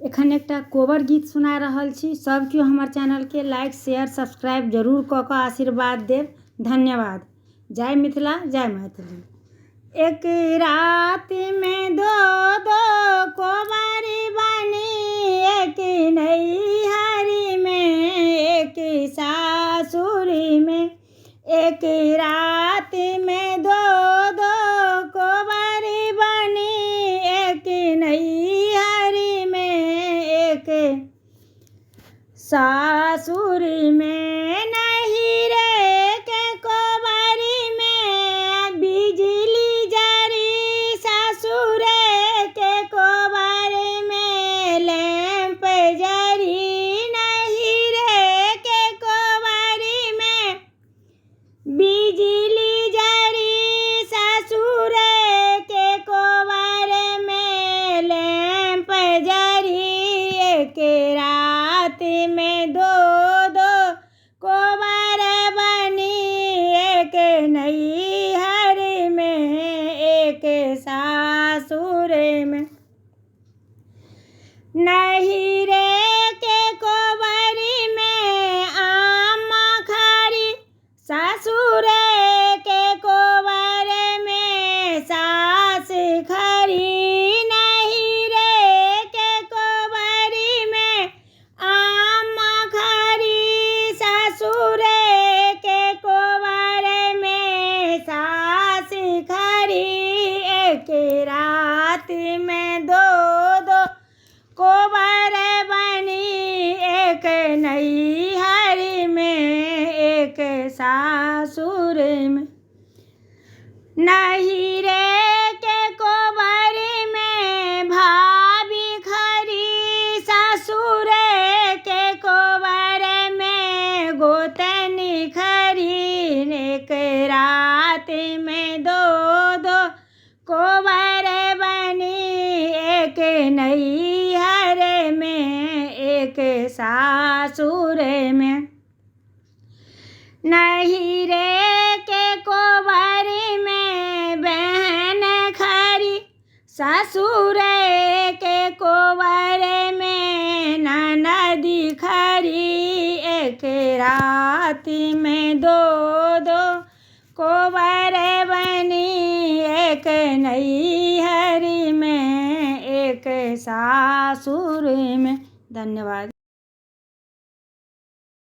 एखन एकटा कोबर गीत सुना रहल छी। सब केओ हमर चैनल के लाइक शेयर सब्सक्राइब जरूर कऽ कऽ आशीर्वाद देव। धन्यवाद। जय मिथिला जय मैथिली। एक रात में दो कोबारी बनी, एक नैहरी में एक सासुरी में। एक रात में दो कोबारी बनी, एक नैहरी में एक सासुरी में। नहीं रे के कोबारी में बिजली जरी, सासुरे के कोबारी में लैंप जरी। नहीं रे के कोबारी में बिजली जरी, सासुरे के कोबारे में लैंप जरी। एक रात में दो कोबार बनी, एक नैहर में एक सासुर में। नहीं रे के कोबारी में आम खरी, सासुर के कोबारे में सास खरी। नहीं रे के कोबारी में आम खरी, सासुर के कोबारे में सास खरी। एक रात में दो कोबार बनी, एक नैहर में एक सासुर में। नहीं रे के कोबारी में भाभी खरी, सासुर के कोबारे में गोतनी खरी। एक रात में दो कोबार बनी, एक नैहर में एक सासुर में। नहीं रे के कोबारी में बहन खरी, सासुर के कोबारे में ननदी खरी। एक रात में दो कोबार बनी, एक नैहर में एक सासुर में। धन्यवाद।